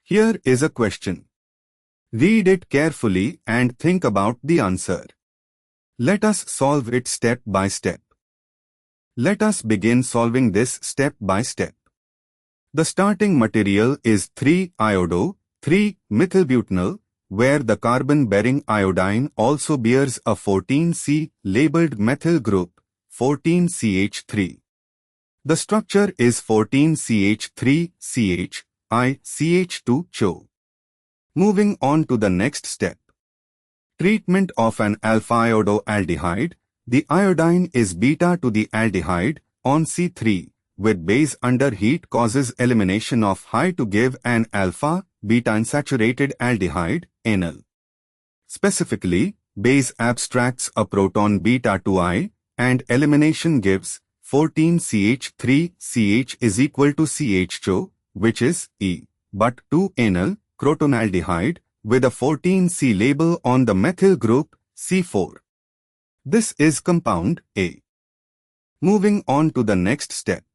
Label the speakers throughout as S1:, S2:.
S1: Here is a question. Read it carefully and think about the answer. Let us solve it step by step. Let us begin solving this step by step. The starting material is 3-iodo, 3-methylbutanol, where the carbon-bearing iodine also bears a 14C labeled methyl group, 14CH3. The structure is 14CH3CH, ICH2CHO. Moving on to the next step. Treatment of an alpha-iodoaldehyde. The iodine is beta to the aldehyde on C3 with base under heat causes elimination of high to give an alpha-beta unsaturated aldehyde, enol. Specifically, base abstracts a proton beta to I and elimination gives 14CH3CH is equal to CHO, which is E, but 2-enol crotonaldehyde with a 14C label on the methyl group C4. This is compound A. Moving on to the next step.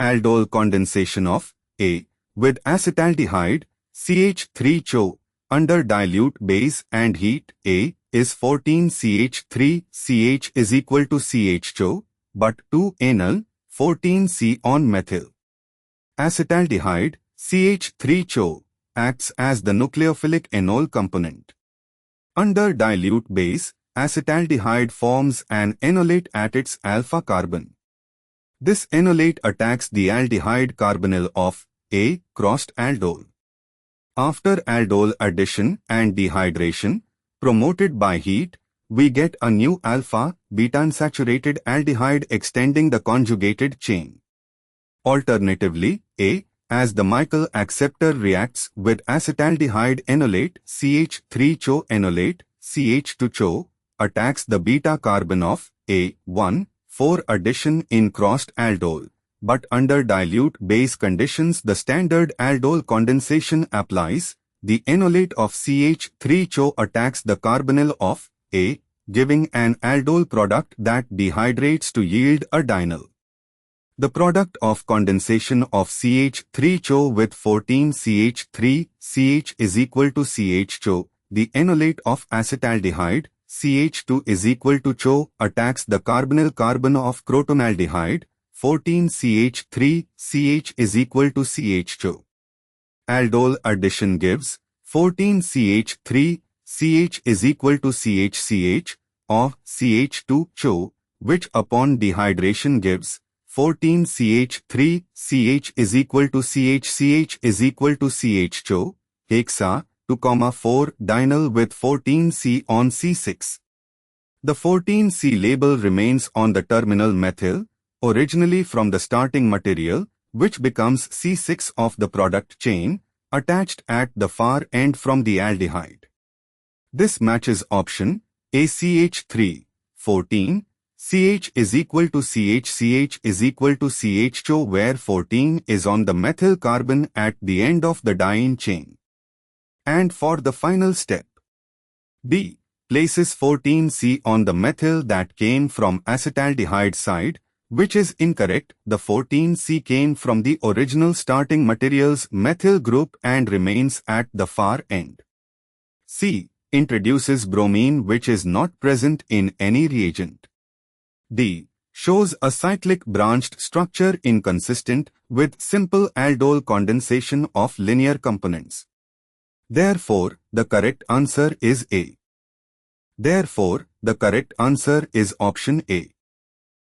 S1: Aldol condensation of A with acetaldehyde CH3CHO under dilute base and heat. A is 14CH3CH is equal to CHO, but 2-enol 14C on methyl. Acetaldehyde CH3CHO acts as the nucleophilic enol component. Under dilute base, acetaldehyde forms an enolate at its alpha carbon. This enolate attacks the aldehyde carbonyl of A crossed aldol. After aldol addition and dehydration, promoted by heat, we get a new alpha-beta unsaturated aldehyde extending the conjugated chain. Alternatively, A, as the Michael acceptor reacts with acetaldehyde enolate CH3CHO enolate CH2CHO, attacks the beta carbon of A1 for addition in crossed aldol, but under dilute base conditions the standard aldol condensation applies. The enolate of CH3CHO attacks the carbonyl of A, giving an aldol product that dehydrates to yield a dinyl. The product of condensation of CH3CHO with 14CH3CH is equal to CHO. The enolate of acetaldehyde CH2 is equal to CHO attacks the carbonyl carbon of crotonaldehyde. 14CH3CH is equal to CHO. Aldol addition gives 14CH3CH is equal to CHCH of CH2CHO, which upon dehydration gives 14CH3CH is equal to CHCH is equal to CHO, hexa 2,4 dinyl with 14C on C6. The 14C label remains on the terminal methyl, originally from the starting material, which becomes C6 of the product chain, attached at the far end from the aldehyde. This matches option A. CH3, 14, CH is equal to CH is equal to CHO, where 14 is on the methyl carbon at the end of the diene chain. And for the final step, B places 14C on the methyl that came from acetaldehyde side, which is incorrect. The 14C came from the original starting material's methyl group and remains at the far end. C introduces bromine, which is not present in any reagent. D shows a cyclic branched structure inconsistent with simple aldol condensation of linear components. Therefore, the correct answer is A. Therefore, the correct answer is option A.